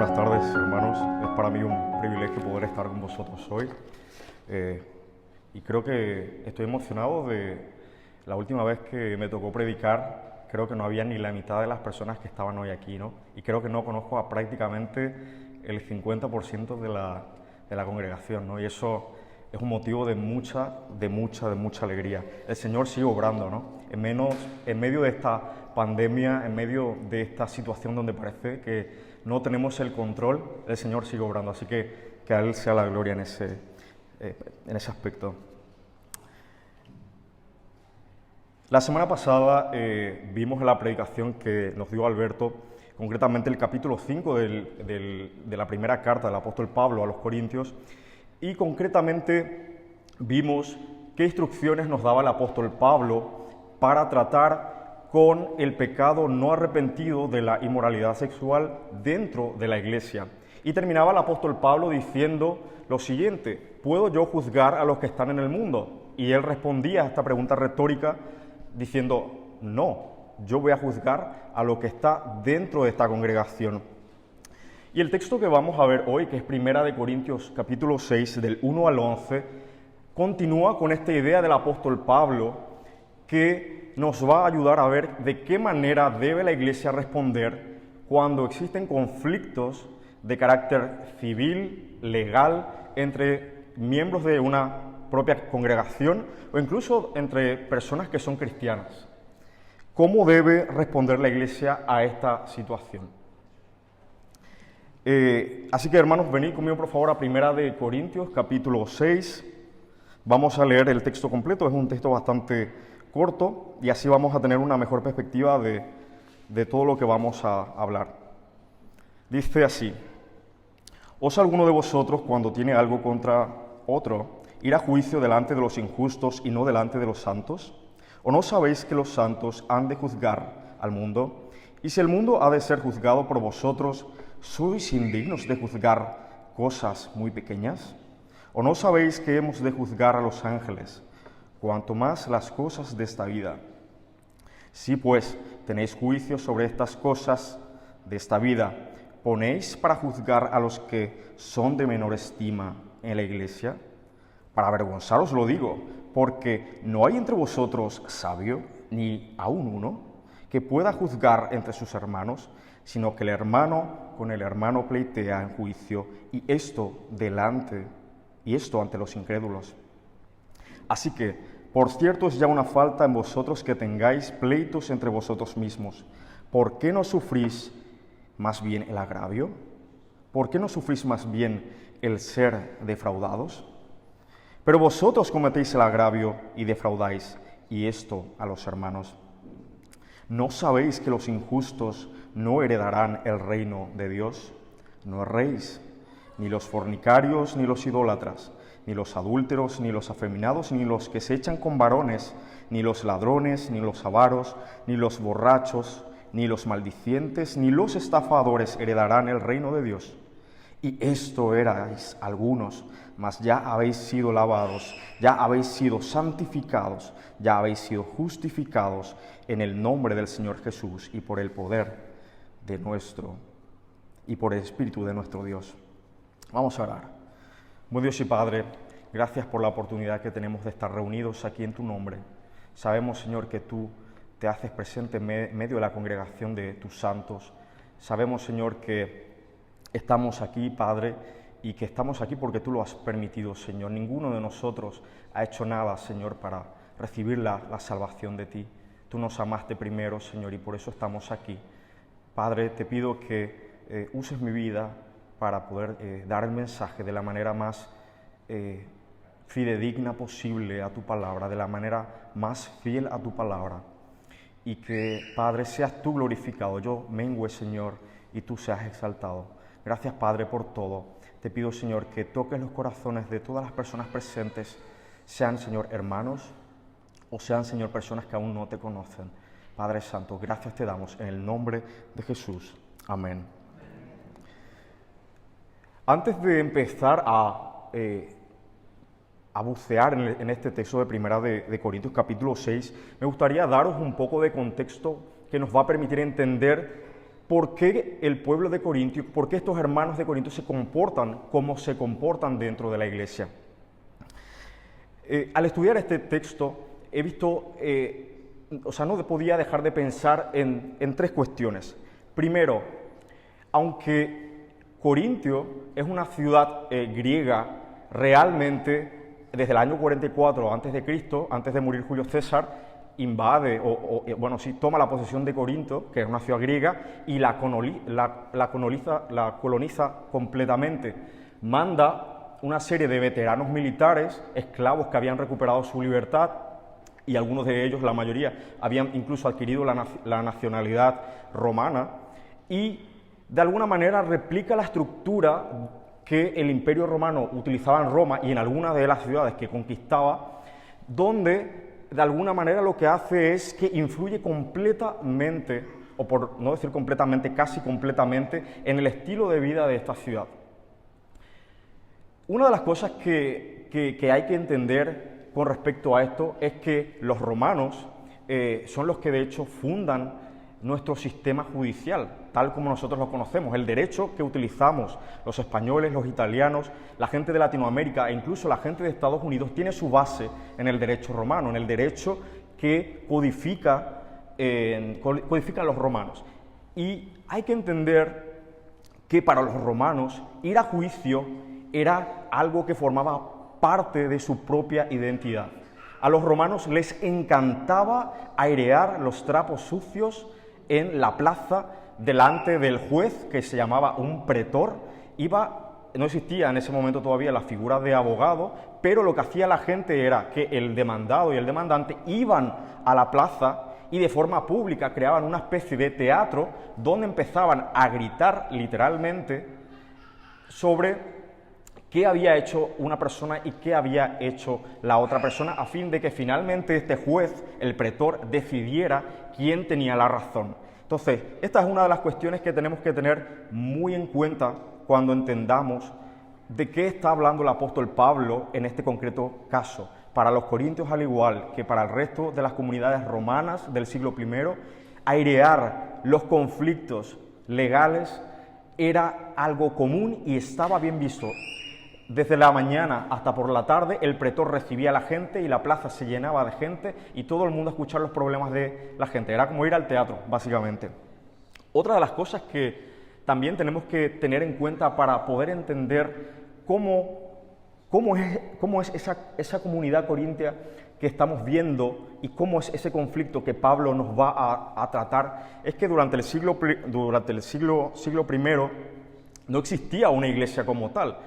Buenas tardes, hermanos. Es para mí un privilegio poder estar con vosotros hoy. Y creo que estoy emocionado de la última vez que me tocó predicar. Creo que no había ni la mitad de las personas que estaban hoy aquí, ¿no? Y creo que no conozco a prácticamente el 50% de la congregación, ¿no? Y eso es un motivo de mucha alegría. El Señor sigue obrando, ¿no? En medio de esta pandemia, en medio de esta situación donde parece que no tenemos el control, el Señor sigue obrando. Así que a Él sea la gloria en ese aspecto. La semana pasada vimos la predicación que nos dio Alberto, concretamente el capítulo 5 de la primera carta del apóstol Pablo a los Corintios, y concretamente vimos qué instrucciones nos daba el apóstol Pablo para tratar con el pecado no arrepentido de la inmoralidad sexual dentro de la iglesia. Y terminaba el apóstol Pablo diciendo lo siguiente: ¿puedo yo juzgar a los que están en el mundo? Y él respondía a esta pregunta retórica diciendo: no, yo voy a juzgar a lo que está dentro de esta congregación. Y el texto que vamos a ver hoy, que es 1 Corintios capítulo 6, del 1 al 11, continúa con esta idea del apóstol Pablo que nos va a ayudar a ver de qué manera debe la iglesia responder cuando existen conflictos de carácter civil, legal, entre miembros de una propia congregación o incluso entre personas que son cristianas. ¿Cómo debe responder la iglesia a esta situación? Así que, hermanos, venid conmigo por favor a 1 Corintios capítulo 6. Vamos a leer el texto completo, es un texto bastante corto y así vamos a tener una mejor perspectiva de todo lo que vamos a hablar. Dice así: ¿Osa alguno de vosotros, cuando tiene algo contra otro, ir a juicio delante de los injustos y no delante de los santos? ¿O no sabéis que los santos han de juzgar al mundo? Y si el mundo ha de ser juzgado por vosotros, ¿sois indignos de juzgar cosas muy pequeñas? ¿O no sabéis que hemos de juzgar a los ángeles, cuanto más las cosas de esta vida? Si pues tenéis juicio sobre estas cosas de esta vida, ¿ponéis para juzgar a los que son de menor estima en la iglesia? Para avergonzaros lo digo, porque no hay entre vosotros sabio, ni aun uno, que pueda juzgar entre sus hermanos, sino que el hermano con el hermano pleitea en juicio, y esto ante los incrédulos. Así que, por cierto, es ya una falta en vosotros que tengáis pleitos entre vosotros mismos. ¿Por qué no sufrís más bien el agravio? ¿Por qué no sufrís más bien el ser defraudados? Pero vosotros cometéis el agravio y defraudáis, y esto a los hermanos. ¿No sabéis que los injustos no heredarán el reino de Dios? No erréis, ni los fornicarios, ni los idólatras, ni los adúlteros, ni los afeminados, ni los que se echan con varones, ni los ladrones, ni los avaros, ni los borrachos, ni los maldicientes, ni los estafadores heredarán el reino de Dios. Y esto erais algunos, mas ya habéis sido lavados, ya habéis sido santificados, ya habéis sido justificados en el nombre del Señor Jesús y por el poder y por el Espíritu de nuestro Dios. Vamos a orar. Buen Dios y Padre, gracias por la oportunidad que tenemos de estar reunidos aquí en tu nombre. Sabemos, Señor, que tú te haces presente en medio de la congregación de tus santos. Sabemos, Señor, que estamos aquí, Padre, y que estamos aquí porque tú lo has permitido, Señor. Ninguno de nosotros ha hecho nada, Señor, para recibir la salvación de ti. Tú nos amaste primero, Señor, y por eso estamos aquí. Padre, te pido que uses mi vida para poder dar el mensaje de la manera más fidedigna posible a tu palabra, de la manera más fiel a tu palabra. Y que, Padre, seas tú glorificado, yo mengüe, Señor, y tú seas exaltado. Gracias, Padre, por todo. Te pido, Señor, que toques los corazones de todas las personas presentes, sean, Señor, hermanos, o sean, Señor, personas que aún no te conocen. Padre Santo, gracias te damos en el nombre de Jesús. Amén. Antes de empezar a bucear en este texto de 1 de Corintios capítulo 6, me gustaría daros un poco de contexto que nos va a permitir entender por qué el pueblo de Corintio, por qué estos hermanos de Corinto se comportan como se comportan dentro de la iglesia. Al estudiar este texto he visto, no podía dejar de pensar en tres cuestiones. Primero, aunque Corintio es una ciudad griega, realmente desde el año 44 a.C., antes de morir Julio César, invade, toma la posesión de Corinto, que es una ciudad griega, y la coloniza completamente. Manda una serie de veteranos militares, esclavos que habían recuperado su libertad, y algunos de ellos, la mayoría, habían incluso adquirido la nacionalidad romana, y de alguna manera replica la estructura que el Imperio Romano utilizaba en Roma y en algunas de las ciudades que conquistaba, donde de alguna manera lo que hace es que influye completamente, o por no decir completamente, casi completamente, en el estilo de vida de esta ciudad. Una de las cosas que hay que entender con respecto a esto es que los romanos son los que de hecho fundan nuestro sistema judicial, tal como nosotros lo conocemos. El derecho que utilizamos los españoles, los italianos, la gente de Latinoamérica e incluso la gente de Estados Unidos tiene su base en el derecho romano, en el derecho que codifican los romanos. Y hay que entender que para los romanos ir a juicio era algo que formaba parte de su propia identidad. A los romanos les encantaba airear los trapos sucios en la plaza delante del juez, que se llamaba un pretor. No existía en ese momento todavía la figura de abogado, pero lo que hacía la gente era que el demandado y el demandante iban a la plaza y de forma pública creaban una especie de teatro donde empezaban a gritar literalmente sobre qué había hecho una persona y qué había hecho la otra persona, a fin de que finalmente este juez, el pretor, decidiera quién tenía la razón. Entonces, esta es una de las cuestiones que tenemos que tener muy en cuenta cuando entendamos de qué está hablando el apóstol Pablo en este concreto caso. Para los corintios, al igual que para el resto de las comunidades romanas del siglo I, airear los conflictos legales era algo común y estaba bien visto. Desde la mañana hasta por la tarde, el pretor recibía a la gente y la plaza se llenaba de gente y todo el mundo a escuchar los problemas de la gente. Era como ir al teatro, básicamente. Otra de las cosas que también tenemos que tener en cuenta para poder entender cómo es esa comunidad corintia que estamos viendo y cómo es ese conflicto que Pablo nos va a tratar, es que durante el siglo I no existía una iglesia como tal.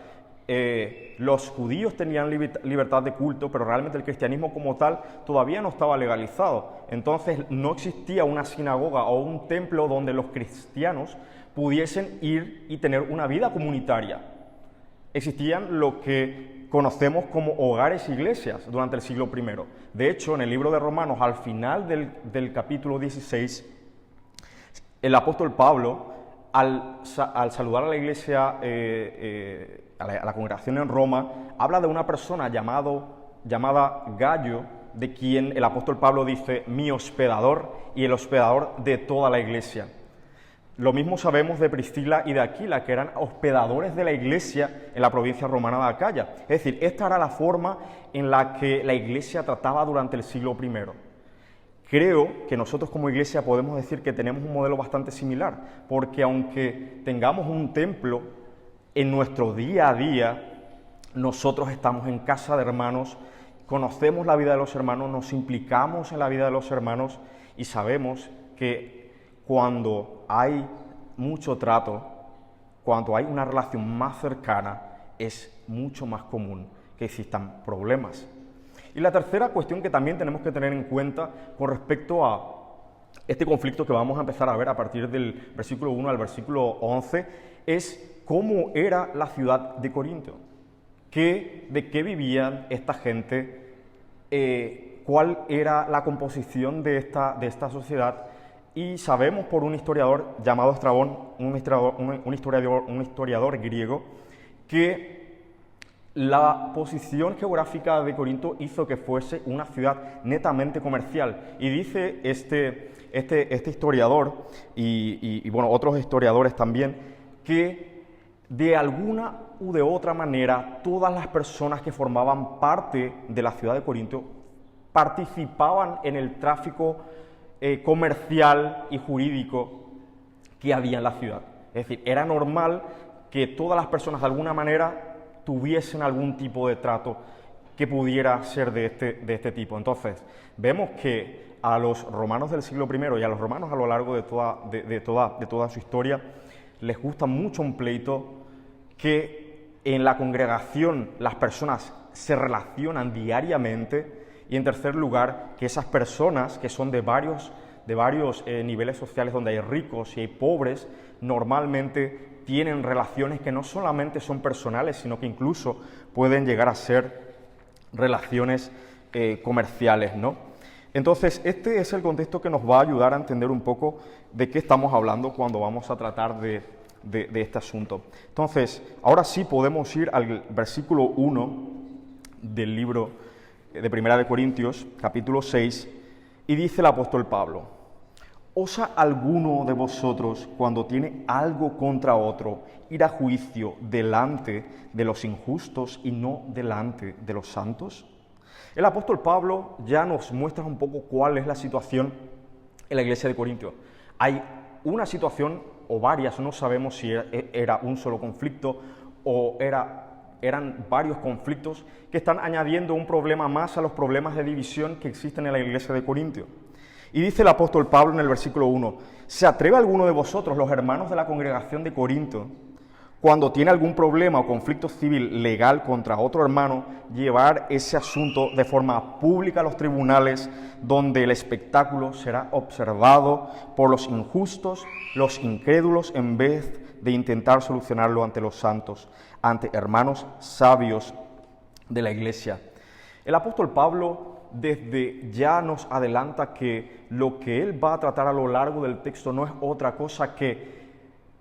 Los judíos tenían libertad de culto, pero realmente el cristianismo como tal todavía no estaba legalizado. Entonces no existía una sinagoga o un templo donde los cristianos pudiesen ir y tener una vida comunitaria. Existían lo que conocemos como hogares e iglesias durante el siglo I. De hecho, en el libro de Romanos, al final del capítulo 16, el apóstol Pablo, al saludar a la iglesia, a la congregación en Roma, habla de una persona llamada Gallo, de quien el apóstol Pablo dice, mi hospedador y el hospedador de toda la iglesia. Lo mismo sabemos de Priscila y de Aquila, que eran hospedadores de la iglesia en la provincia romana de Acaya. Es decir, esta era la forma en la que la iglesia trataba durante el siglo I. Creo que nosotros como iglesia podemos decir que tenemos un modelo bastante similar, porque aunque tengamos un templo, en nuestro día a día nosotros estamos en casa de hermanos, conocemos la vida de los hermanos, nos implicamos en la vida de los hermanos y sabemos que cuando hay mucho trato, cuando hay una relación más cercana, es mucho más común que existan problemas. Y la tercera cuestión que también tenemos que tener en cuenta con respecto a este conflicto que vamos a empezar a ver a partir del versículo 1 al versículo 11 es cómo era la ciudad de Corinto, de qué vivían esta gente, cuál era la composición de esta sociedad. Y sabemos por un historiador llamado Estrabón, un historiador griego, que la posición geográfica de Corinto hizo que fuese una ciudad netamente comercial. Y dice este este historiador y bueno, otros historiadores también, que de alguna u de otra manera todas las personas que formaban parte de la ciudad de Corinto participaban en el tráfico comercial y jurídico que había en la ciudad. Es decir, era normal que todas las personas de alguna manera tuviesen algún tipo de trato que pudiera ser de este tipo. Entonces, vemos que a los romanos del siglo I y a los romanos a lo largo de toda su historia les gusta mucho un pleito, que en la congregación las personas se relacionan diariamente, y en tercer lugar, que esas personas que son de varios niveles sociales, donde hay ricos y hay pobres, normalmente tienen relaciones que no solamente son personales, sino que incluso pueden llegar a ser relaciones comerciales, ¿no? Entonces, este es el contexto que nos va a ayudar a entender un poco de qué estamos hablando cuando vamos a tratar de este asunto. Entonces, ahora sí podemos ir al versículo 1 del libro de Primera de Corintios, capítulo 6, y dice el apóstol Pablo: ¿Osa alguno de vosotros, cuando tiene algo contra otro, ir a juicio delante de los injustos y no delante de los santos? El apóstol Pablo ya nos muestra un poco cuál es la situación en la iglesia de Corintios. Hay una situación, o varias, no sabemos si era un solo conflicto o eran varios conflictos que están añadiendo un problema más a los problemas de división que existen en la iglesia de Corintios. Y dice el apóstol Pablo en el versículo 1, ¿se atreve alguno de vosotros, los hermanos de la congregación de Corinto, cuando tiene algún problema o conflicto civil legal contra otro hermano, llevar ese asunto de forma pública a los tribunales, donde el espectáculo será observado por los injustos, los incrédulos, en vez de intentar solucionarlo ante los santos, ante hermanos sabios de la iglesia? El apóstol Pablo desde ya nos adelanta que lo que él va a tratar a lo largo del texto no es otra cosa que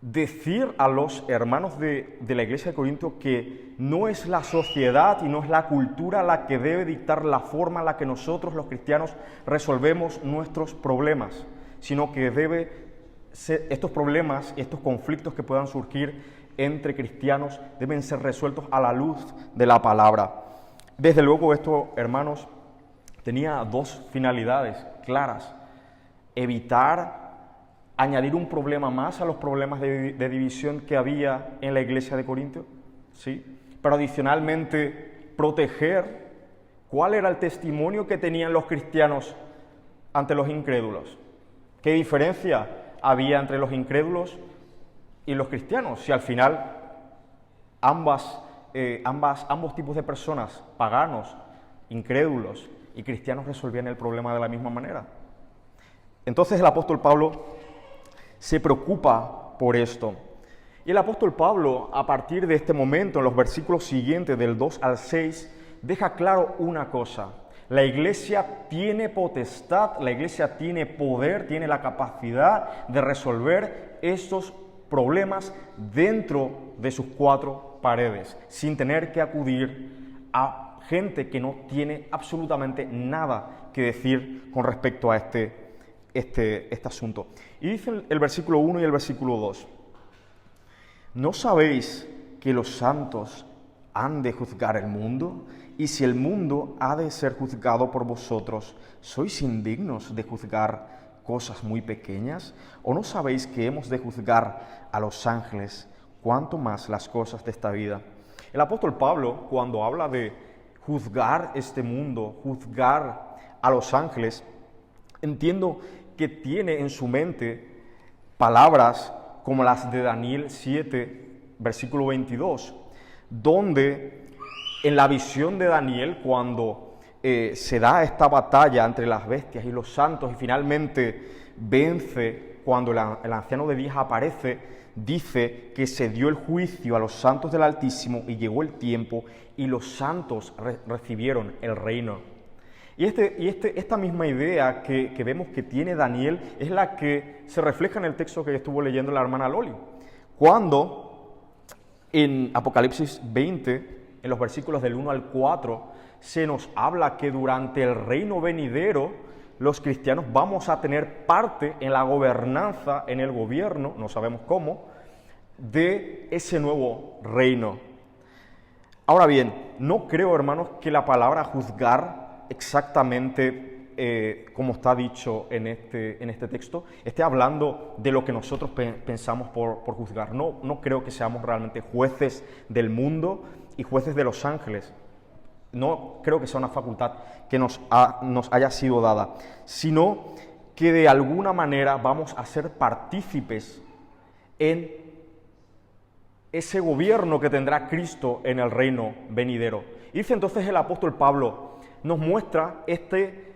decir a los hermanos de la iglesia de Corinto que no es la sociedad y no es la cultura la que debe dictar la forma en la que nosotros los cristianos resolvemos nuestros problemas, sino que estos problemas y estos conflictos que puedan surgir entre cristianos deben ser resueltos a la luz de la palabra. Desde luego esto, hermanos, tenía dos finalidades claras: evitar añadir un problema más a los problemas de división que había en la iglesia de Corinto, ¿sí? Pero adicionalmente proteger cuál era el testimonio que tenían los cristianos ante los incrédulos. ¿Qué diferencia había entre los incrédulos y los cristianos? Si al final ambos tipos de personas, paganos, incrédulos y cristianos, resolvían el problema de la misma manera. Entonces el apóstol Pablo se preocupa por esto. Y el apóstol Pablo, a partir de este momento, en los versículos siguientes, del 2 al 6, deja claro una cosa: la iglesia tiene potestad, la iglesia tiene poder, tiene la capacidad de resolver estos problemas dentro de sus cuatro paredes, sin tener que acudir a gente que no tiene absolutamente nada que decir con respecto a este asunto. Y dice el versículo 1 y el versículo 2: ¿no sabéis que los santos han de juzgar el mundo? Y si el mundo ha de ser juzgado por vosotros, ¿sois indignos de juzgar cosas muy pequeñas? ¿O no sabéis que hemos de juzgar a los ángeles, cuanto más las cosas de esta vida? El apóstol Pablo, cuando habla de juzgar este mundo, juzgar a los ángeles, entiendo que tiene en su mente palabras como las de Daniel 7, versículo 22, donde en la visión de Daniel, cuando se da esta batalla entre las bestias y los santos y finalmente vence, cuando el anciano de días aparece, dice que se dio el juicio a los santos del Altísimo y llegó el tiempo y los santos recibieron el reino. Y esta misma idea que vemos que tiene Daniel es la que se refleja en el texto que estuvo leyendo la hermana Loli, cuando en Apocalipsis 20, en los versículos del 1 al 4, se nos habla que durante el reino venidero los cristianos vamos a tener parte en la gobernanza, en el gobierno, no sabemos cómo, de ese nuevo reino. Ahora bien, no creo, hermanos, que la palabra juzgar exactamente como está dicho en este texto, esté hablando de lo que nosotros pensamos por juzgar. No creo que seamos realmente jueces del mundo y jueces de los ángeles. No creo que sea una facultad que nos haya sido dada, sino que de alguna manera vamos a ser partícipes en ese gobierno que tendrá Cristo en el reino venidero. Y dice entonces el apóstol Pablo, nos muestra este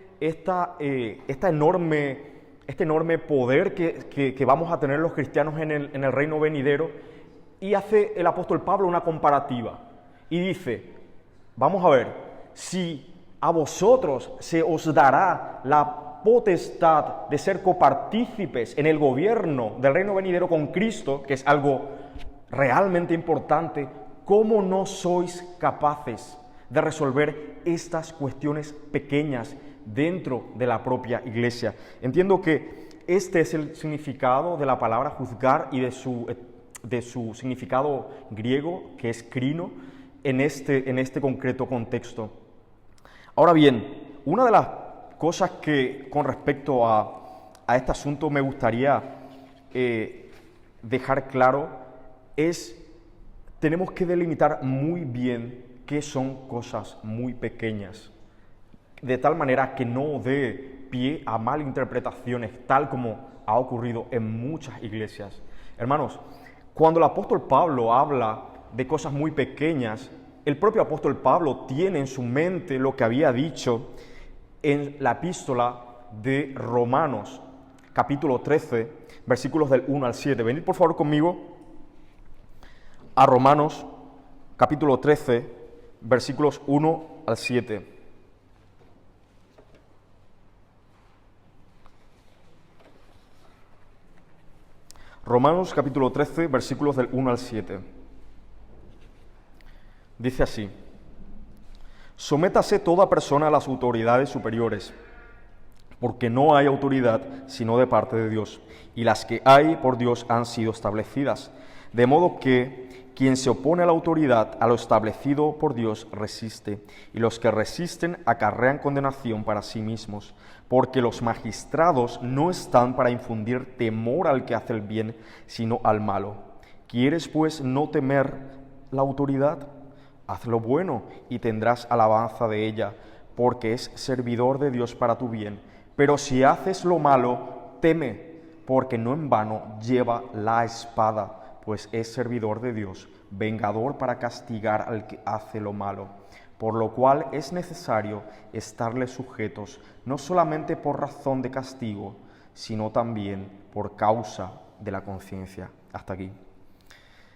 enorme poder que vamos a tener los cristianos en el reino venidero, y hace el apóstol Pablo una comparativa y dice, vamos a ver, si a vosotros se os dará la potestad de ser copartícipes en el gobierno del reino venidero con Cristo, que es algo realmente importante, ¿cómo no sois capaces de resolver estas cuestiones pequeñas dentro de la propia iglesia? Entiendo que este es el significado de la palabra juzgar y de su significado griego, que es krino, en este concreto contexto. Ahora bien, una de las cosas que con respecto a este asunto me gustaría dejar claro es, tenemos que delimitar muy bien qué son cosas muy pequeñas, de tal manera que no dé pie a malinterpretaciones, tal como ha ocurrido en muchas iglesias. Hermanos, cuando el apóstol Pablo habla de cosas muy pequeñas, el propio apóstol Pablo tiene en su mente lo que había dicho en la epístola de Romanos, capítulo 13, versículos del 1 al 7. Venid por favor conmigo a Romanos, capítulo 13, versículos 1 al 7. Romanos capítulo 13, versículos del 1 al 7. Dice así: sométase toda persona a las autoridades superiores, porque no hay autoridad sino de parte de Dios, y las que hay por Dios han sido establecidas. De modo que quien se opone a la autoridad, a lo establecido por Dios, resiste, y los que resisten acarrean condenación para sí mismos, porque los magistrados no están para infundir temor al que hace el bien, sino al malo. ¿Quieres pues no temer la autoridad? Haz lo bueno y tendrás alabanza de ella, porque es servidor de Dios para tu bien. Pero si haces lo malo, teme, porque no en vano lleva la espada, pues es servidor de Dios, vengador para castigar al que hace lo malo. Por lo cual es necesario estarle sujetos, no solamente por razón de castigo, sino también por causa de la conciencia. Hasta aquí.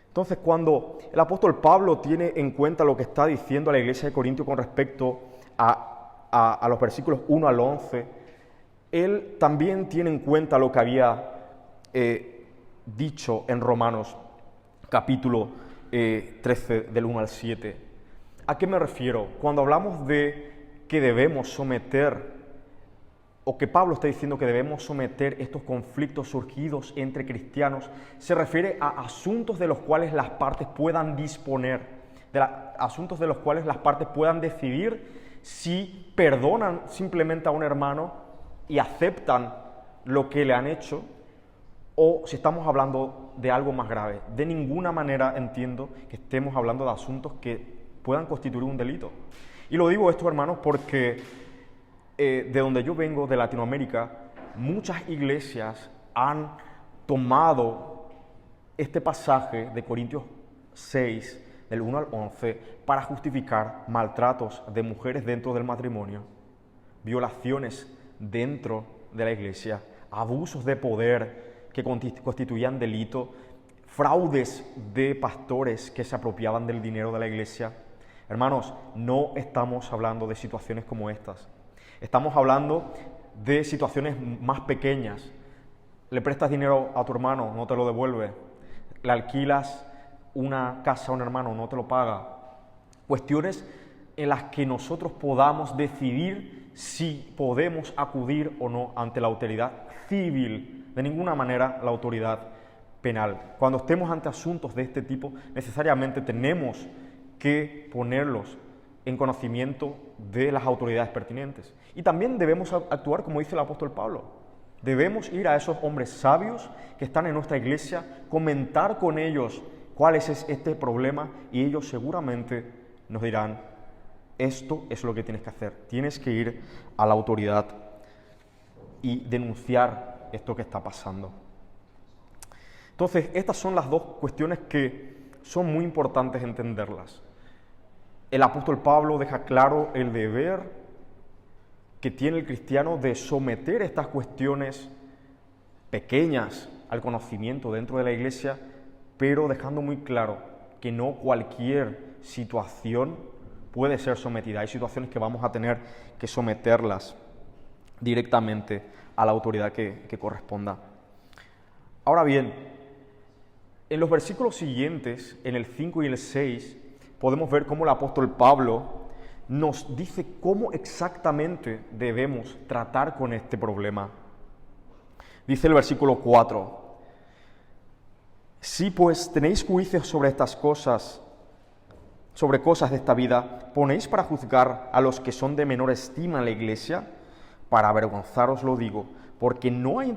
Entonces, cuando el apóstol Pablo tiene en cuenta lo que está diciendo a la iglesia de Corintio con respecto a los versículos 1 al 11, él también tiene en cuenta lo que había dicho en Romanos capítulo 13 del 1 al 7. ¿A qué me refiero? Cuando hablamos de que debemos someter, o que Pablo está diciendo que debemos someter estos conflictos surgidos entre cristianos, se refiere a asuntos de los cuales las partes puedan disponer, asuntos de los cuales las partes puedan decidir si perdonan simplemente a un hermano y aceptan lo que le han hecho, o si estamos hablando de algo más grave. De ninguna manera entiendo que estemos hablando de asuntos que puedan constituir un delito. Y lo digo esto, hermanos, porque de donde yo vengo, de Latinoamérica, muchas iglesias han tomado este pasaje de Corintios 6, del 1 al 11, para justificar maltratos de mujeres dentro del matrimonio, violaciones dentro de la iglesia, abusos de poder que constituían delito, fraudes de pastores que se apropiaban del dinero de la iglesia. Hermanos, no estamos hablando de situaciones como estas. Estamos hablando de situaciones más pequeñas. Le prestas dinero a tu hermano, no te lo devuelve. Le alquilas una casa a un hermano, no te lo paga. Cuestiones en las que nosotros podamos decidir si podemos acudir o no ante la autoridad civil, de ninguna manera la autoridad penal. Cuando estemos ante asuntos de este tipo, necesariamente tenemos que ponerlos en conocimiento de las autoridades pertinentes. Y también debemos actuar como dice el apóstol Pablo. Debemos ir a esos hombres sabios que están en nuestra iglesia, comentar con ellos cuál es este problema y ellos seguramente nos dirán, esto es lo que tienes que hacer. Tienes que ir a la autoridad y denunciar esto que está pasando. Entonces, estas son las dos cuestiones que son muy importantes entenderlas. El apóstol Pablo deja claro el deber que tiene el cristiano de someter estas cuestiones pequeñas al conocimiento dentro de la iglesia, pero dejando muy claro que no cualquier situación puede ser sometida. Hay situaciones que vamos a tener que someterlas directamente a la autoridad que corresponda. Ahora bien, en los versículos siguientes, en el 5 y el 6, podemos ver cómo el apóstol Pablo nos dice cómo exactamente debemos tratar con este problema. Dice el versículo 4, si pues tenéis juicios sobre estas cosas, sobre cosas de esta vida, ¿ponéis para juzgar a los que son de menor estima en la iglesia? Para avergonzaros lo digo, pues que no hay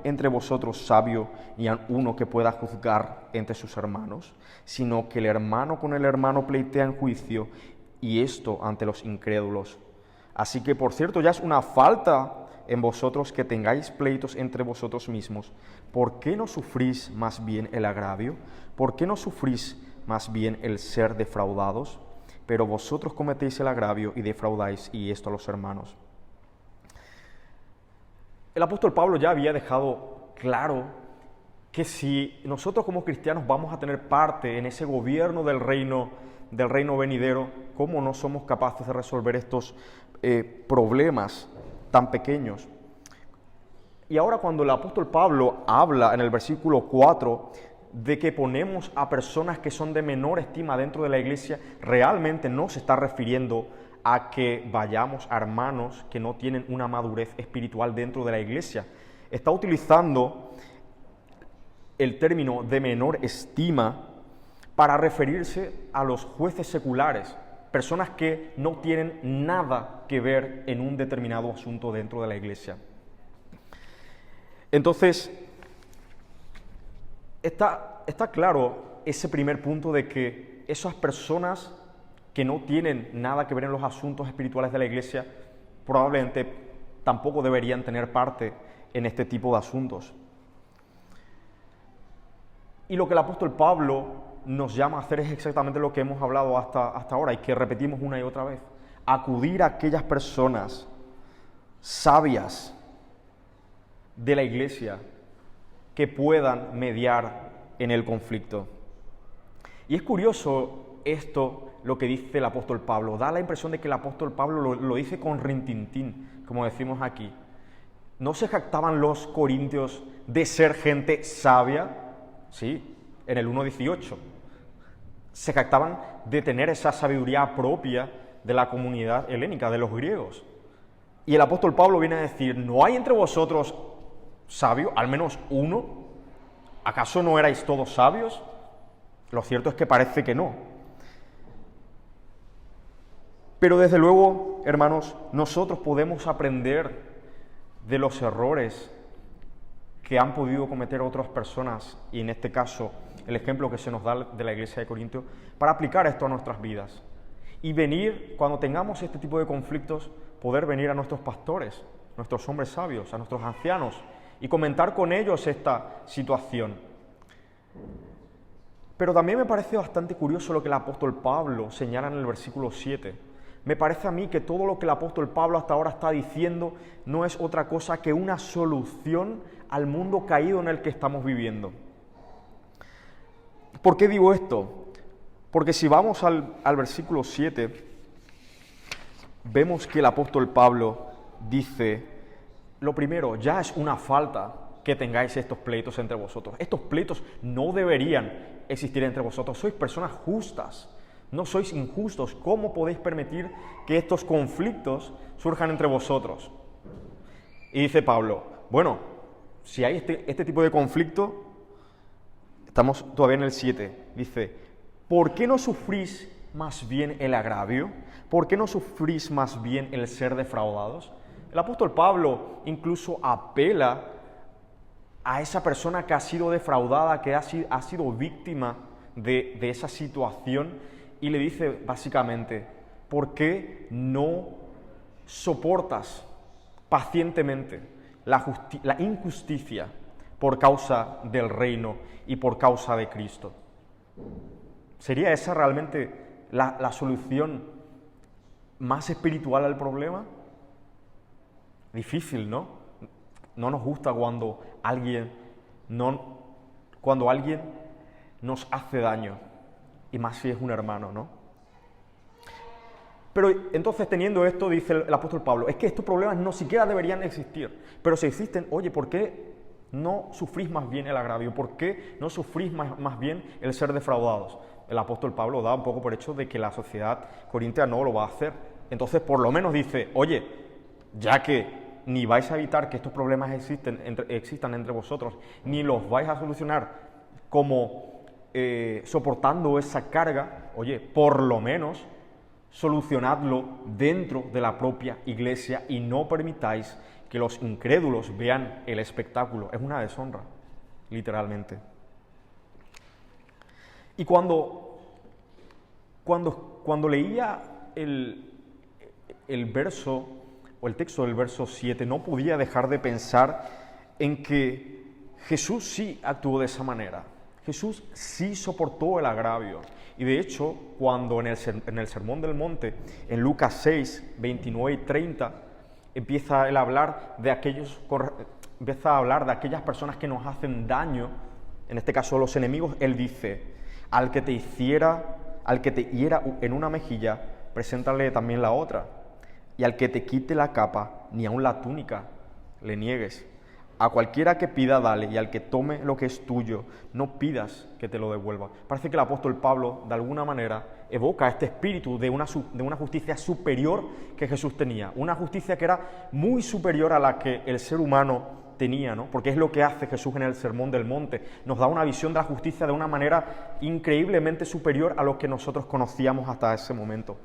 entre vosotros sabio ni uno que pueda juzgar entre sus hermanos, sino que el hermano con el hermano pleitea en juicio, y esto ante los incrédulos. Así que, por cierto, ya es una falta en vosotros que tengáis pleitos entre vosotros mismos. ¿Por qué no sufrís más bien el agravio? ¿Por qué no sufrís más bien el ser defraudados? Pero vosotros cometéis el agravio y defraudáis, y esto a los hermanos. El apóstol Pablo ya había dejado claro que si nosotros como cristianos vamos a tener parte en ese gobierno del reino venidero, ¿cómo no somos capaces de resolver estos problemas tan pequeños? Y ahora cuando el apóstol Pablo habla en el versículo 4 de que ponemos a personas que son de menor estima dentro de la iglesia, realmente no se está refiriendo a que vayamos a hermanos que no tienen una madurez espiritual dentro de la iglesia. Está utilizando el término de menor estima para referirse a los jueces seculares, personas que no tienen nada que ver en un determinado asunto dentro de la iglesia. Entonces, está claro ese primer punto de que esas personas que no tienen nada que ver en los asuntos espirituales de la iglesia probablemente tampoco deberían tener parte en este tipo de asuntos. Y lo que el apóstol Pablo nos llama a hacer es exactamente lo que hemos hablado hasta ahora y que repetimos una y otra vez. Acudir a aquellas personas sabias de la iglesia que puedan mediar en el conflicto. Y es curioso esto, lo que dice el apóstol Pablo. Da la impresión de que el apóstol Pablo lo dice con rintintín, como decimos aquí. ¿No se jactaban los corintios de ser gente sabia? Sí, en el 1:18. Se jactaban de tener esa sabiduría propia de la comunidad helénica, de los griegos. Y el apóstol Pablo viene a decir, ¿no hay entre vosotros sabio, al menos uno? ¿Acaso no erais todos sabios? Lo cierto es que parece que no. Pero desde luego, hermanos, nosotros podemos aprender de los errores que han podido cometer otras personas, y en este caso el ejemplo que se nos da de la iglesia de Corinto, para aplicar esto a nuestras vidas. Y venir, cuando tengamos este tipo de conflictos, poder venir a nuestros pastores, nuestros hombres sabios, a nuestros ancianos, y comentar con ellos esta situación. Pero también me parece bastante curioso lo que el apóstol Pablo señala en el versículo 7. Me parece a mí que todo lo que el apóstol Pablo hasta ahora está diciendo no es otra cosa que una solución al mundo caído en el que estamos viviendo. ¿Por qué digo esto? Porque si vamos al versículo 7, vemos que el apóstol Pablo dice, lo primero, ya es una falta que tengáis estos pleitos entre vosotros. Estos pleitos no deberían existir entre vosotros. Sois personas justas, No sois injustos. ¿Cómo podéis permitir que estos conflictos surjan entre vosotros? Y dice Pablo, bueno, si hay este tipo de conflicto, estamos todavía en el 7, dice, ¿por qué no sufrís más bien el agravio? ¿Por qué no sufrís más bien el ser defraudados? El apóstol Pablo incluso apela a esa persona que ha sido defraudada, que ha sido víctima de esa situación, y le dice básicamente, ¿por qué no soportas pacientemente la injusticia por causa del reino y por causa de Cristo? ¿Sería esa realmente la solución más espiritual al problema? Difícil, ¿no? No nos gusta cuando alguien nos hace daño, y más si es un hermano, ¿no? Pero entonces, teniendo esto, dice el apóstol Pablo, es que estos problemas no siquiera deberían existir, pero si existen, oye, ¿por qué no sufrís más bien el agravio? ¿Por qué no sufrís más bien el ser defraudados? El apóstol Pablo da un poco por hecho de que la sociedad corintia no lo va a hacer. Entonces, por lo menos dice, oye, ya que ni vais a evitar que estos problemas existan entre vosotros, ni los vais a solucionar como soportando esa carga, oye, por lo menos solucionadlo dentro de la propia iglesia y no permitáis que los incrédulos vean el espectáculo. Es una deshonra, literalmente. Y cuando leía el verso o el texto del verso 7, no podía dejar de pensar en que Jesús sí actuó de esa manera. Jesús sí soportó el agravio. Y de hecho, cuando en el Sermón del Monte, en Lucas 6, 29 y 30, empieza a hablar de aquellas personas que nos hacen daño, en este caso los enemigos, él dice, al que te hiera en una mejilla, preséntale también la otra. Y al que te quite la capa, ni aun la túnica le niegues. A cualquiera que pida, dale, y al que tome lo que es tuyo, no pidas que te lo devuelva. Parece que el apóstol Pablo, de alguna manera, evoca este espíritu de una justicia superior que Jesús tenía. Una justicia que era muy superior a la que el ser humano tenía, ¿no? Porque es lo que hace Jesús en el Sermón del Monte. Nos da una visión de la justicia de una manera increíblemente superior a lo que nosotros conocíamos hasta ese momento.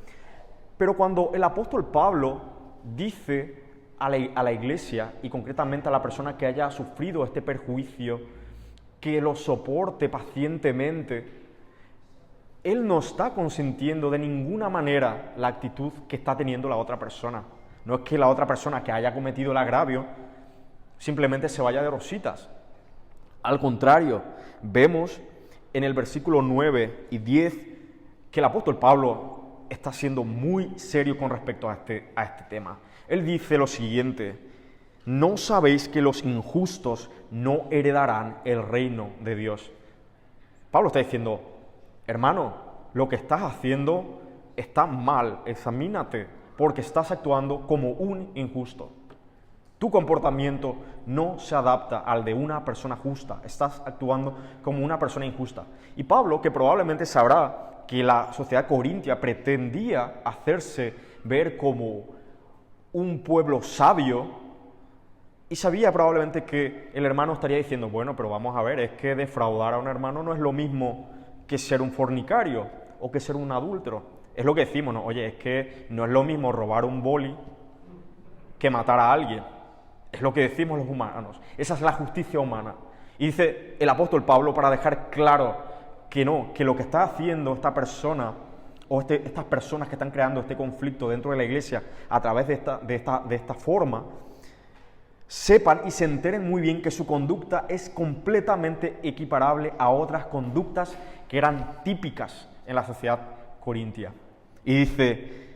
Pero cuando el apóstol Pablo dice a la iglesia, y concretamente a la persona que haya sufrido este perjuicio, que lo soporte pacientemente, él no está consintiendo de ninguna manera la actitud que está teniendo la otra persona. No es que la otra persona que haya cometido el agravio simplemente se vaya de rositas. Al contrario, vemos en el versículo 9 y 10 que el apóstol Pablo está siendo muy serio con respecto a este tema. Él dice lo siguiente: ¿no sabéis que los injustos no heredarán el reino de Dios? Pablo está diciendo, hermano, lo que estás haciendo está mal, examínate, porque estás actuando como un injusto. Tu comportamiento no se adapta al de una persona justa, estás actuando como una persona injusta. Y Pablo, que probablemente sabrá que la sociedad corintia pretendía hacerse ver como un pueblo sabio, y sabía probablemente que el hermano estaría diciendo, bueno, pero vamos a ver, es que defraudar a un hermano no es lo mismo que ser un fornicario o que ser un adúltero. Es lo que decimos, ¿no? Oye, es que no es lo mismo robar un boli que matar a alguien. Es lo que decimos los humanos. Esa es la justicia humana. Y dice el apóstol Pablo, para dejar claro que no, que lo que está haciendo esta persona o estas personas que están creando este conflicto dentro de la iglesia a través de esta forma, sepan y se enteren muy bien que su conducta es completamente equiparable a otras conductas que eran típicas en la sociedad corintia. Y dice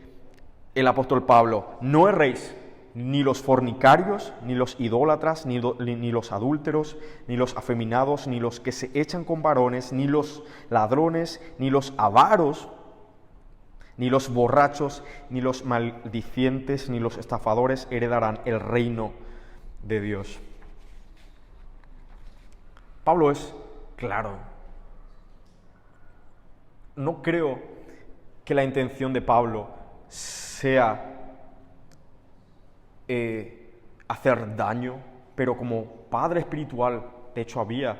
el apóstol Pablo, no erréis, ni los fornicarios, ni los idólatras, ni los adúlteros, ni los afeminados, ni los que se echan con varones, ni los ladrones, ni los avaros, ni los borrachos, ni los maldicientes, ni los estafadores heredarán el reino de Dios. Pablo es claro. No creo que la intención de Pablo sea hacer daño, pero como padre espiritual, de hecho había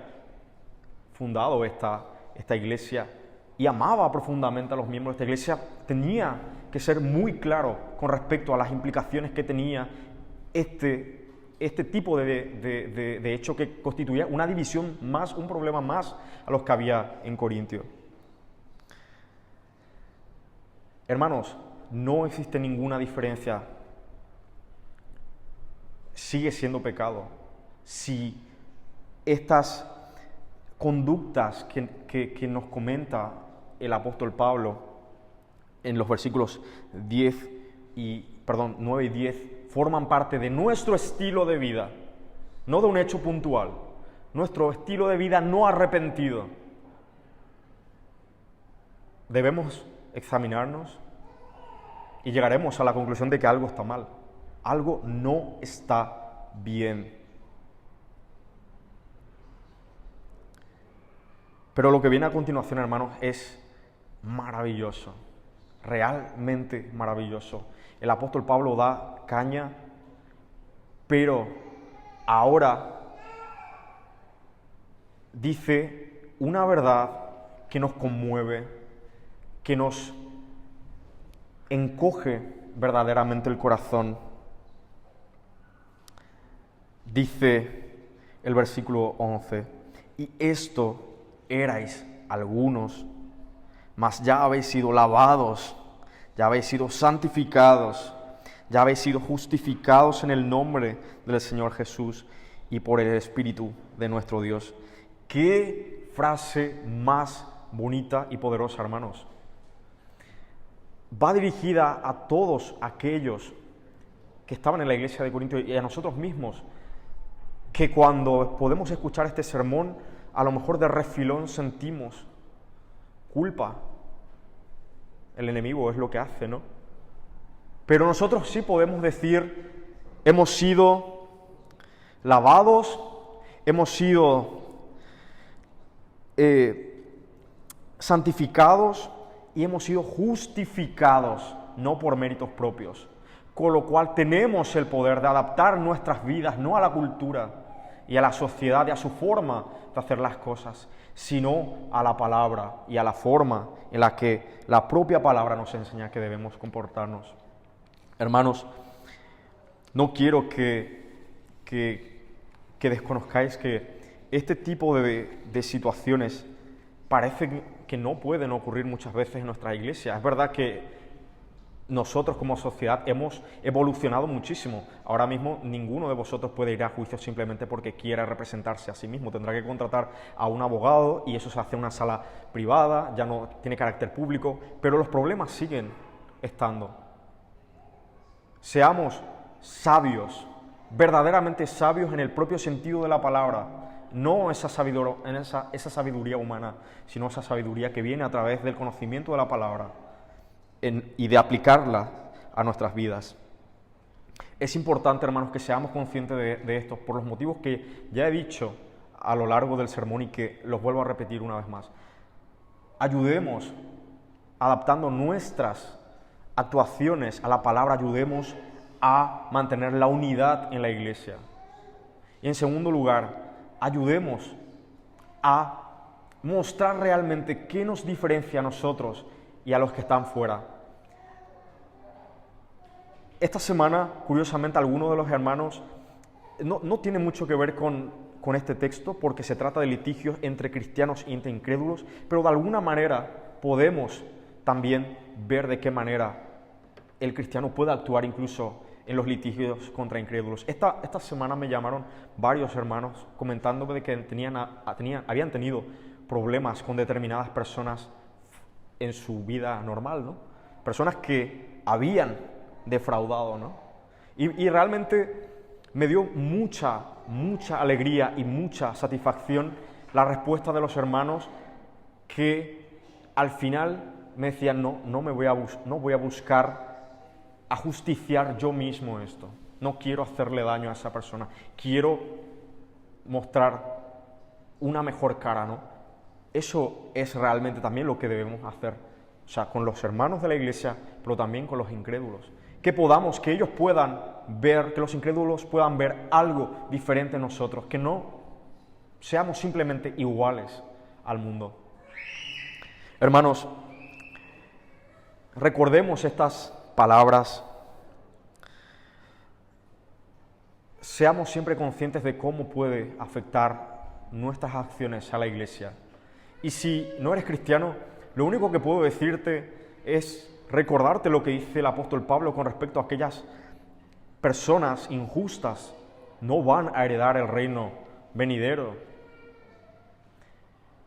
fundado esta iglesia y amaba profundamente a los miembros de esta iglesia, tenía que ser muy claro con respecto a las implicaciones que tenía este tipo de hecho que constituía una división más, un problema más a los que había en Corintio. Hermanos, no existe ninguna diferencia. Sigue siendo pecado si estas conductas que nos comenta el apóstol Pablo en los versículos 9 y 10 forman parte de nuestro estilo de vida, no de un hecho puntual, nuestro estilo de vida no arrepentido. Debemos examinarnos y llegaremos a la conclusión de que algo está mal, algo no está bien. Pero lo que viene a continuación, hermanos, es maravilloso, realmente maravilloso. El apóstol Pablo da caña, pero ahora dice una verdad que nos conmueve, que nos encoge verdaderamente el corazón. Dice el versículo 11, y esto erais algunos, mas ya habéis sido lavados, ya habéis sido santificados, ya habéis sido justificados en el nombre del Señor Jesús y por el Espíritu de nuestro Dios. ¡Qué frase más bonita y poderosa, hermanos! Va dirigida a todos aquellos que estaban en la iglesia de Corinto y a nosotros mismos, que cuando podemos escuchar este sermón, a lo mejor de refilón sentimos culpa. El enemigo es lo que hace, ¿no? Pero nosotros sí podemos decir, hemos sido lavados, hemos sido santificados y hemos sido justificados, no por méritos propios. Con lo cual tenemos el poder de adaptar nuestras vidas, no a la cultura y a la sociedad y a su forma de hacer las cosas, sino a la palabra y a la forma en la que la propia palabra nos enseña que debemos comportarnos. Hermanos, no quiero que desconozcáis que este tipo de situaciones parece que no pueden ocurrir muchas veces en nuestra iglesia. Es verdad que nosotros como sociedad hemos evolucionado muchísimo. Ahora mismo ninguno de vosotros puede ir a juicio simplemente porque quiera representarse a sí mismo. Tendrá que contratar a un abogado y eso se hace en una sala privada, ya no tiene carácter público, pero los problemas siguen estando. Seamos sabios, verdaderamente sabios en el propio sentido de la palabra, no esa sabiduría humana, sino esa sabiduría que viene a través del conocimiento de la palabra y de aplicarla a nuestras vidas. Es importante, hermanos, que seamos conscientes de esto por los motivos que ya he dicho a lo largo del sermón y que los vuelvo a repetir una vez más. Ayudemos, adaptando nuestras actuaciones a la palabra, ayudemos a mantener la unidad en la iglesia. Y en segundo lugar, ayudemos a mostrar realmente qué nos diferencia a nosotros y a los que están fuera. Esta semana, curiosamente, algunos de los hermanos no tiene mucho que ver con este texto, porque se trata de litigios entre cristianos e entre incrédulos, pero de alguna manera podemos también ver de qué manera el cristiano puede actuar incluso en los litigios contra incrédulos. Esta semana me llamaron varios hermanos comentándome de que habían tenido problemas con determinadas personas en su vida normal, ¿no? Personas que habían defraudado, ¿no? Y realmente me dio mucha alegría y mucha satisfacción la respuesta de los hermanos que al final me decían, no voy a buscar a justiciar yo mismo esto. No quiero hacerle daño a esa persona. Quiero mostrar una mejor cara, ¿no? Eso es realmente también lo que debemos hacer O sea, con los hermanos de la iglesia, pero también con los incrédulos. Que ellos puedan ver, que los incrédulos puedan ver algo diferente en nosotros, que no seamos simplemente iguales al mundo. Hermanos, recordemos estas palabras. Seamos siempre conscientes de cómo puede afectar nuestras acciones a la iglesia. Y si no eres cristiano, lo único que puedo decirte es recordarte lo que dice el apóstol Pablo con respecto a aquellas personas injustas. No van a heredar el reino venidero.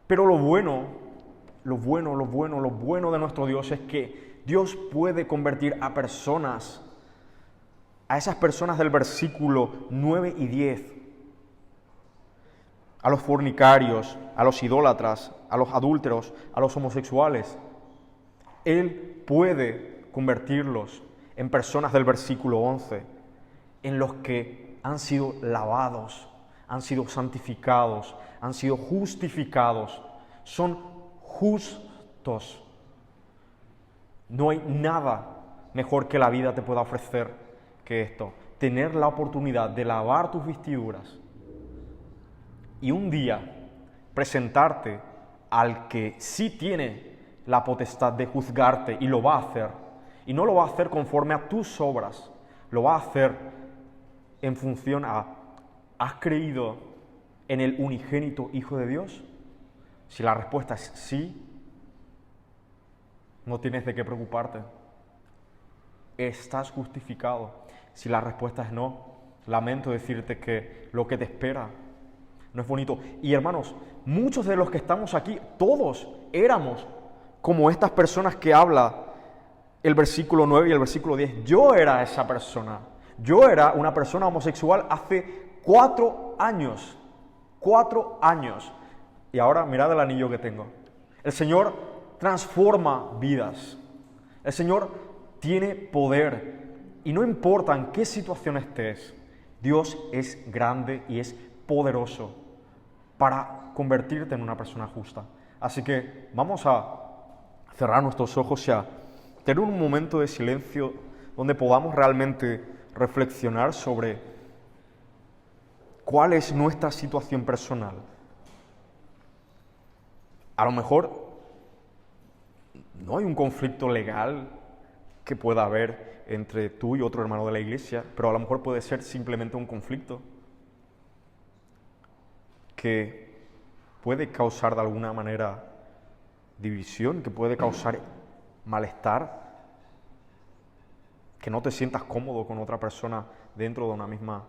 Pero lo bueno de nuestro Dios es que Dios puede convertir a esas personas del versículo 9 y 10, a los fornicarios, a los idólatras, a los adúlteros, a los homosexuales. Él puede convertirlos en personas del versículo 11, en los que han sido lavados, han sido santificados, han sido justificados, son justos. No hay nada mejor que la vida te pueda ofrecer que esto, tener la oportunidad de lavar tus vestiduras y un día presentarte al que sí tiene la potestad de juzgarte y lo va a hacer. Y no lo va a hacer conforme a tus obras, lo va a hacer en función a, ¿has creído en el unigénito Hijo de Dios? Si la respuesta es sí, no tienes de qué preocuparte. Estás justificado. Si la respuesta es no, lamento decirte que lo que te espera no es bonito. Y hermanos, muchos de los que estamos aquí, todos éramos como estas personas que habla el versículo 9 y el versículo 10. Yo era esa persona. Yo era una persona homosexual hace 4 años. 4 años. Y ahora mirad el anillo que tengo. El Señor transforma vidas. El Señor tiene poder. Y no importa en qué situación estés, Dios es grande y es poderoso para convertirte en una persona justa. Así que vamos a cerrar nuestros ojos y a tener un momento de silencio donde podamos realmente reflexionar sobre cuál es nuestra situación personal. A lo mejor no hay un conflicto legal que pueda haber entre tú y otro hermano de la iglesia, pero a lo mejor puede ser simplemente un conflicto que puede causar de alguna manera división, que puede causar malestar, que no te sientas cómodo con otra persona dentro de una misma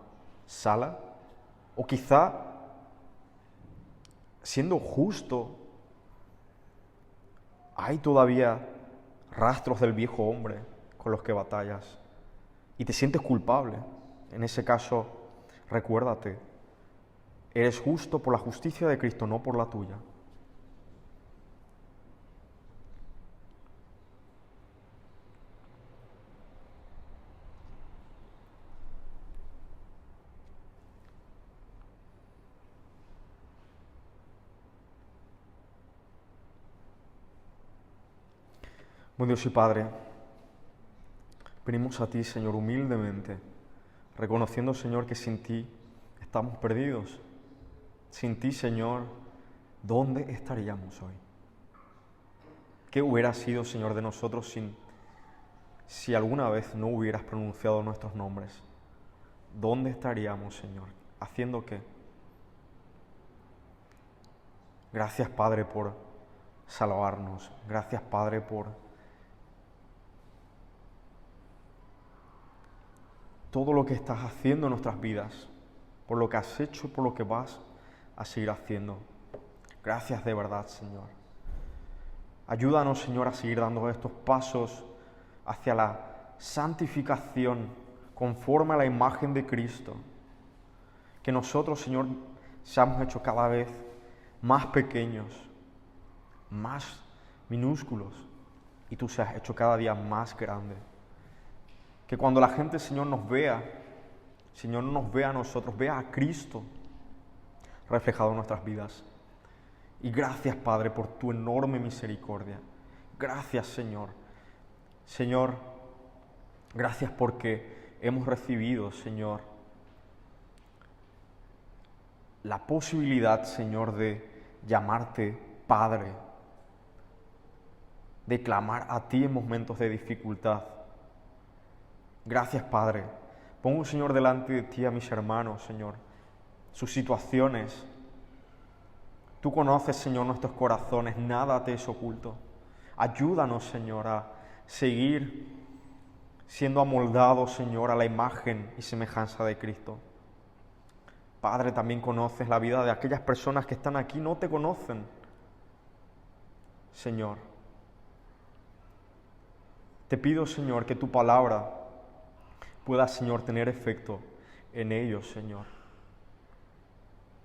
sala, o quizá, siendo justo, hay todavía rastros del viejo hombre con los que batallas y te sientes culpable. En ese caso, recuérdate, eres justo por la justicia de Cristo, no por la tuya. Buen Dios y Padre, venimos a ti, Señor, humildemente, reconociendo, Señor, que sin ti estamos perdidos. Sin ti, Señor, ¿dónde estaríamos hoy? ¿Qué hubiera sido, Señor, de nosotros si alguna vez no hubieras pronunciado nuestros nombres? ¿Dónde estaríamos, Señor? ¿Haciendo qué? Gracias, Padre, por salvarnos. Gracias, Padre, por todo lo que estás haciendo en nuestras vidas, por lo que has hecho y por lo que vas a seguir haciendo. Gracias de verdad, Señor. Ayúdanos, Señor, a seguir dando estos pasos hacia la santificación conforme a la imagen de Cristo. Que nosotros, Señor, seamos hechos cada vez más pequeños, más minúsculos, y tú seas hecho cada día más grande. Que cuando la gente, Señor, nos vea, Señor, no nos vea a nosotros, vea a Cristo reflejado en nuestras vidas. Y gracias, Padre, por tu enorme misericordia. Gracias, Señor. Señor, gracias porque hemos recibido, Señor, la posibilidad, Señor, de llamarte Padre, de clamar a ti en momentos de dificultad. Gracias, Padre. Pongo, Señor, delante de ti a mis hermanos, Señor, sus situaciones. Tú conoces, Señor, nuestros corazones, nada te es oculto. Ayúdanos, Señor, a seguir siendo amoldados, Señor, a la imagen y semejanza de Cristo. Padre, también conoces la vida de aquellas personas que están aquí, no te conocen. Señor, te pido, Señor, que tu palabra pueda, Señor, tener efecto en ellos, Señor.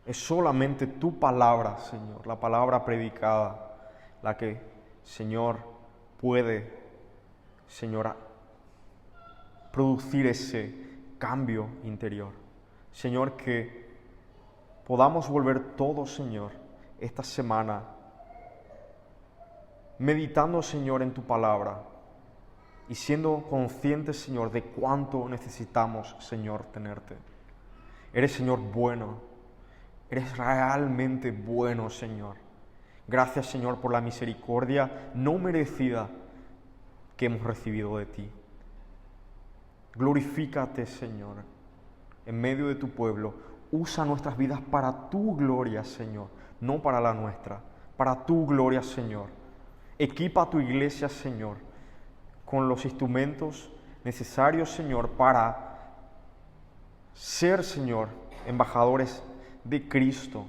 Es solamente tu palabra, Señor, la palabra predicada, la que, Señor, puede, Señor, producir ese cambio interior. Señor, que podamos volver todos, Señor, esta semana, meditando, Señor, en tu palabra y siendo conscientes, Señor, de cuánto necesitamos, Señor, tenerte. Eres, Señor, bueno. Eres realmente bueno, Señor. Gracias, Señor, por la misericordia no merecida que hemos recibido de ti. Glorifícate, Señor, en medio de tu pueblo. Usa nuestras vidas para tu gloria, Señor, no para la nuestra. Para tu gloria, Señor. Equipa a tu iglesia, Señor, con los instrumentos necesarios, Señor, para ser, Señor, embajadores de Cristo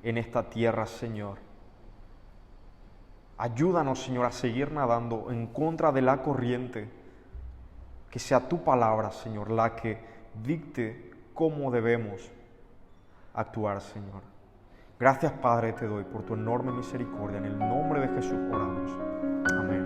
en esta tierra, Señor. Ayúdanos, Señor, a seguir nadando en contra de la corriente. Que sea tu palabra, Señor, la que dicte cómo debemos actuar, Señor. Gracias, Padre, te doy por tu enorme misericordia. En el nombre de Jesús oramos. Amén.